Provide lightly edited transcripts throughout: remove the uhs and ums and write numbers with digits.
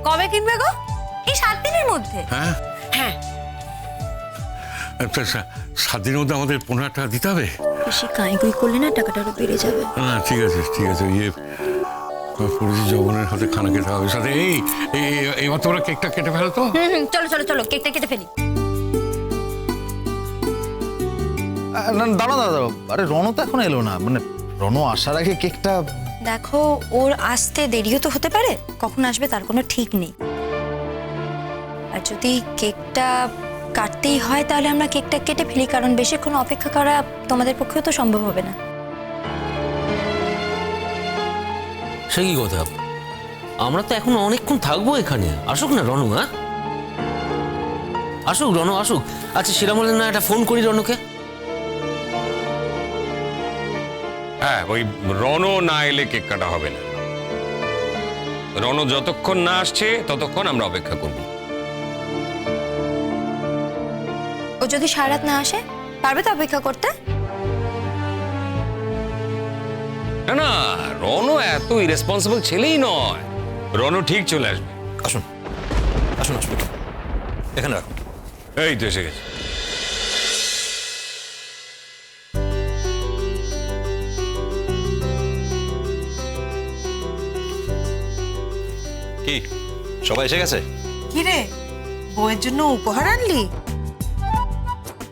কবে কিনবে গো? এই 7 দিনের মধ্যে। হ্যাঁ হ্যাঁ। আচ্ছা 7 দিনের মধ্যে আমাদের 15,000 টাকা দিতে হবে। বেশি কাঁইগুই করলে না টাকাটা আরো বেড়ে যাবে। না ঠিক আছে পড়েছি জবনের হাতে খানা খেতে হবে সাথে। এইবার তোমরা কেকটা কেটে ফেলো তো। চলো চলো চলো কেকটা কেটে ফেলি। না দাঁড়া দাঁড়া, আরে রণ তো এখন এলো না, মানে রণ আসার আগে কেকটা। দেখো ওর আসতে দেরিও তো হতে পারে, কখন আসবে তার কোনো ঠিক নেই। আর যদি কেকটা কাটতেই হয় তাহলে আমরা কেকটা কেটে ফেলি, কারণ বেশিক্ষণ অপেক্ষা করা তোমাদের পক্ষেও তো সম্ভব হবে না। সে কি কথা? আমরা তো এখন অনেকক্ষণ থাকবো এখানে। আসুক না রনু। হ্যাঁ আসুক রনু আসুক। আচ্ছা সেরকম হলে না একটা ফোন করি রনুকে। হ্যাঁ, ওই রণ না এলে কেক কাটা হবে না। রণ যতক্ষণ না আসছে ততক্ষণ আমরা অপেক্ষা করব। ও যদি সারা রাত না আসে পারবে তো অপেক্ষা করতে? না না, রণ এত ইরেসপন্সিবল ছেলেই নয়। রণ ঠিক চলে আসবে। আসুন আসুন আসুন, এখানে রাখুন। এই তো এসে গেছে। কি সবাই এসে গেছে? কি রে, বউয়ের জন্য উপহার আনলি?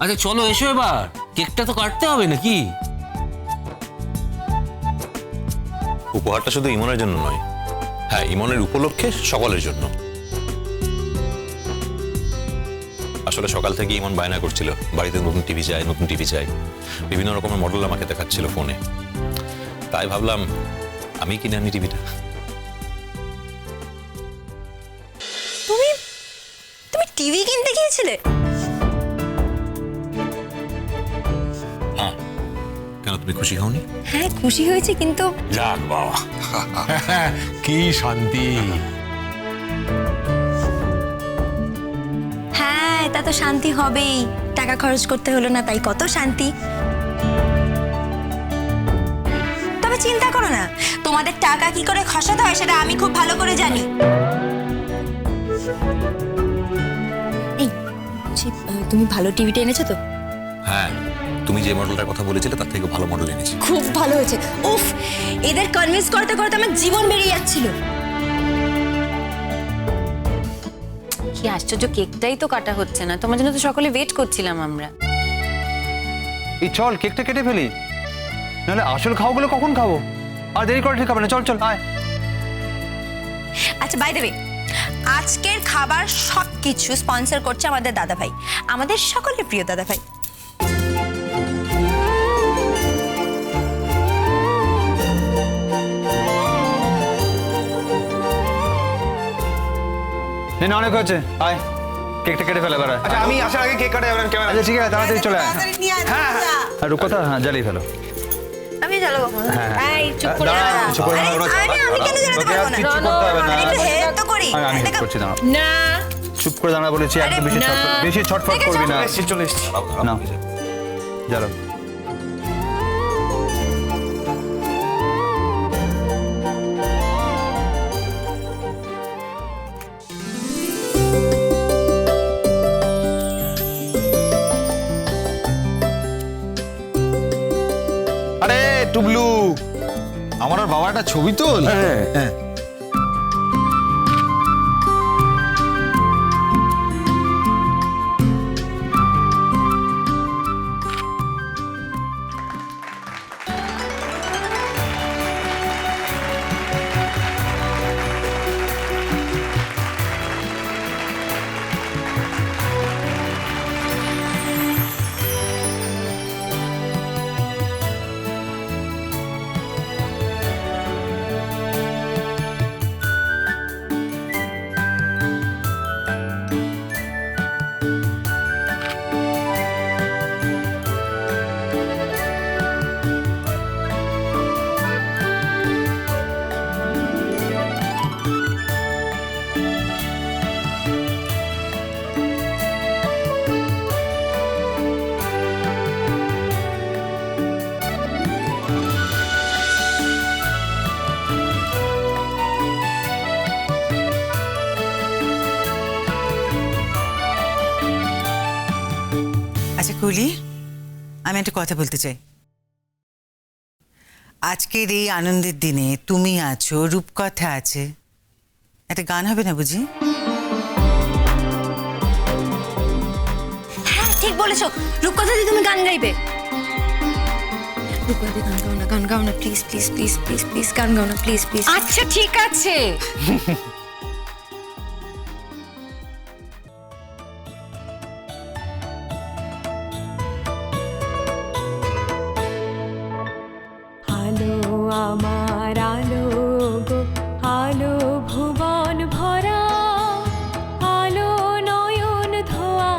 আচ্ছা চলো এসো এবার, কেকটা তো কাটতে হবে নাকি? উপহারটা শুধু ইমনের জন্য নয়, হ্যাঁ ইমনের উপলক্ষে সকলের জন্য। আসলে সকাল থেকে ইমন বায়না করছিল বাড়িতে নতুন টিভি চাই, বিভিন্ন রকমের মডেল আমাকে দেখাচ্ছিল ফোনে। তাই ভাবলাম আমি কিনে আনি টিভিটা। তুমি তুমি টিভি কিনতে গিয়েছিলে? হ্যাঁ, কেন তুমি খুশি হওনি? হ্যাঁ খুশি হয়েছে, কিন্তু যাক বাবা, কি শান্তি। হ্যাঁ তা তো শান্তি হবেই, টাকা খরচ করতে হলো না, তাই কত শান্তি। তবে চিন্তা করো না, তোমাদের টাকা কি করে খসাতে হয় সেটা আমি খুব ভালো করে জানি। এই বলছি, তুমি ভালো টিভিটা এনেছো তো? হ্যাঁ, তুমি যে মডেলটার কথা বলেছিলে তার থেকে ভালো মডেল এনেছি। খুব ভালো হয়েছে। উফ, এদের কনভিন্স করতে করতে আমার জীবন বেরিয়ে যাচ্ছিল। কি আশ্চর্য, কেকটাই তো কাটা হচ্ছে না। তোমার জন্য তো সকলে ওয়েট করছিলাম আমরা। এই চল কেকটা কেটে ফেলি, নাহলে আসল খাওয়াগুলো কখন খাবো? আর দেরি করে ঠিক হবে না, চল চল আয়। আচ্ছা বাই দ্য ওয়ে, আজকের খাবার সবকিছু স্পন্সর করছে আমাদের দাদা ভাই, আমাদের সকলের প্রিয় দাদা ভাই। না অনেক হয়েছে, আয় কেকটা কেটে ফেলে বেড়ায়। আচ্ছা আমি আসার আগে কেক কাটা যাবেন কেমন? আচ্ছা ঠিক আছে, তাড়াতাড়ি চলে আয়। তাড়াতাড়ি নিয়ে আয়, হ্যাঁ যা। আর রূপকথা, হ্যাঁ জ্বালিয়ে ফেলো। আমি চলো বাবু। হ্যাঁ। এই চুপ করে দাঁড়া, দাঁড়াও। চুপ করে আরে, দাঁড়াও, আরে, আমি কেন জানাতে তোকে আর পারবো না? কিচ্ছু করতে হবে না। আমি একটু হেল্প তো করি। আমি হেল্প দেখো, করছি, দাঁড়াও। না চুপ করে দাঁড়া বলেছি, একদম বেশি না। বেশি ছটফট করবি না। চলে এসছি। না জ্বালো। আরে টুবলু, আমার আর বাবা একটা ছবি তোল। হ্যাঁ আচ্ছা কুলি, আমি একটা কথা বলতে চাই। আজকের এই আনন্দের দিনে তুমি আছো, রূপকথা আছে, একটা গান হবে না বুঝি? হ্যাঁ ঠিক বলেছো, রূপকথা দিয়ে তুমি গান গাইবে। রূপকথা দিয়ে গান গাও না please please please please please, গান গাও না প্লিজ প্লিজ। আচ্ছা ঠিক আছে। আলো আমার আলো গো, আলো ভুবন ভরা, আলো নয়ন ধোয়া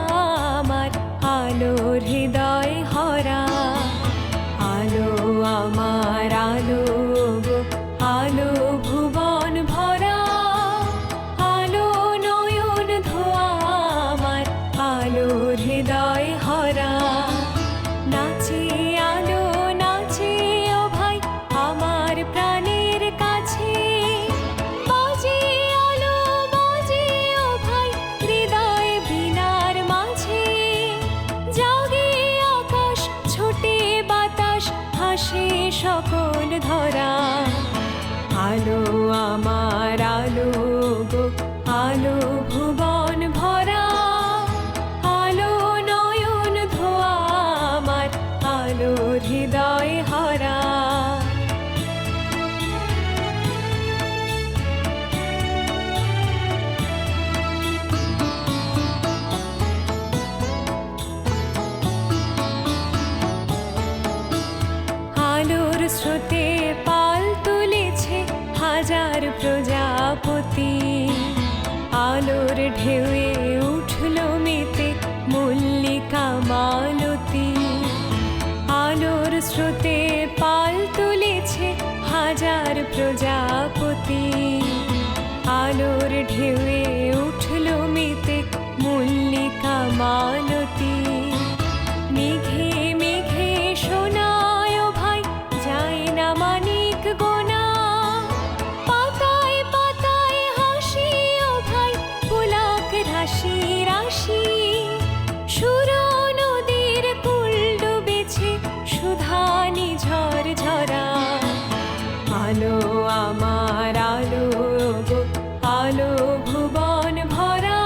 আমার, আলো হৃদয় হরা। আলো আমার আলো গো, আলো ভুবন ভরা, আলো নয়ন ধোয়া আমার, আলো হৃদয় হরা। নাচে আলো নাচে ও ভাই আমার প্রাণের কাছে, বাজে আলো বাজে ও ভাই হৃদয় বীণার মাঝে। জাগে আকাশ ছোটে বাতাস হাসে সকল ধরা। আলো আমার আলো গো, আলো ভুবন ভরা, আলো নয়ন ধোয়া আমার, আলো হৃদয় হরা। আলোর স্রোতে পাল তুলেছে হাজার প্রজাপতি, আলোর ঢেউয়ে উঠল মেতে মল্লিকা মালতী। আলোর স্রোতে পাল তুলেছে হাজার প্রজাপতি, আলোর ঢেউয়ে উঠল মেতে মল্লিকা মালতী। মেঘে মেঘে শোনায় ও ভাই যায় না মানিক গোনা, পাতায় পাতায় হাসি ও ভাই পুলক রাশি রাশি। সুর নদীর কুল ডুবেছে সুধানি ঝড় ঝরা। আলো আমার আলো গো, আলো ভুবন ভরা,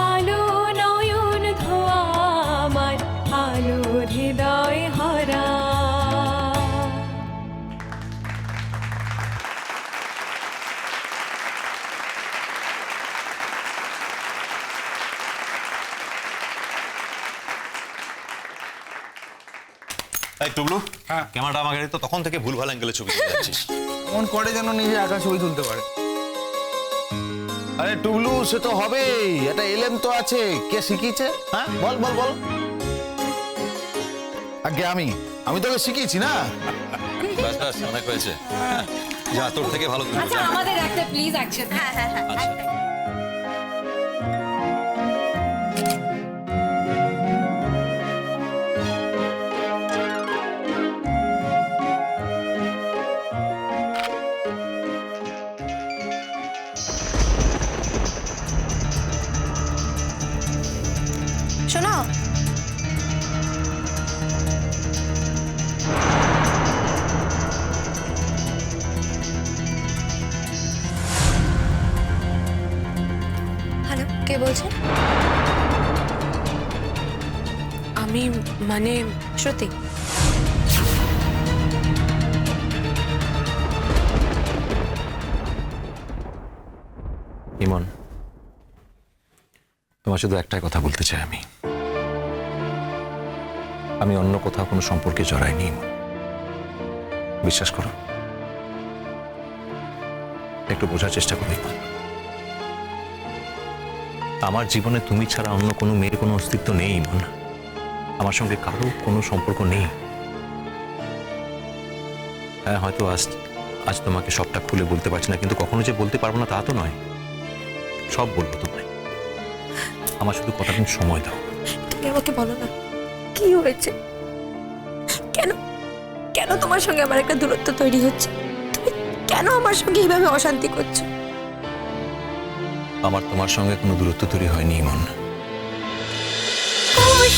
আলো নয়ন ধোয়া আমার, আলো হৃদয় হরা। এই টুবলু, ক্যামেরাটা আমাকে তো তখন থেকে ভুলভাল অ্যাঙ্গেলে ছবি তুলে যাচ্ছিস। মন করে যেন নিজে একা ছবি তুলতে পারে। আরে টুবলু, সে তো হবেই, এটা এলেম তো আছে। কে শিখিয়েছে? হ্যাঁ বল বল বল। আগে আমি তোকে শিখিয়েছি না। ব্যাস ব্যাস, অনেক হয়েছে। যা, তোর থেকে ভালো তুলবি। আচ্ছা আমাদের একটা প্লিজ অ্যাকশন। হ্যাঁ হ্যাঁ হ্যাঁ। আচ্ছা। শোনো, হ্যালো, কে বলছে? আমি মানে শ্রুতি। ইমন, তোমার শুধু একটাই কথা বলতে চাই। আমি অন্য কোথাও কোনো সম্পর্কে জড়াইনি ইমন, বিশ্বাস করো। একটু বোঝার চেষ্টা করি ইমন। আমার জীবনে তুমি ছাড়া অন্য কোনো মেয়ের কোনো অস্তিত্ব নেই ইমন। আমার সঙ্গে কারো কোনো সম্পর্ক নেই। হ্যাঁ, হয়তো আজ তোমাকে সবটা খুলে বলতে পারছি না, কিন্তু কখনো যে বলতে পারবো না তা তো নয়। সব বলবো তোমায়। আমার শুধু কটা দিন সময় দাও। তুমি আমাকে বলো না কি হয়েছে, কেন কেন তোমার সঙ্গে আমার একটা দূরত্ব তৈরি হচ্ছে? তুমি কেন আমার সঙ্গে এইভাবে অশান্তি করছো? আমার তোমার সঙ্গে কোনো দূরত্ব তৈরি হয়নি ইমন।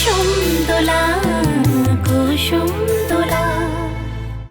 কুসুম দোলা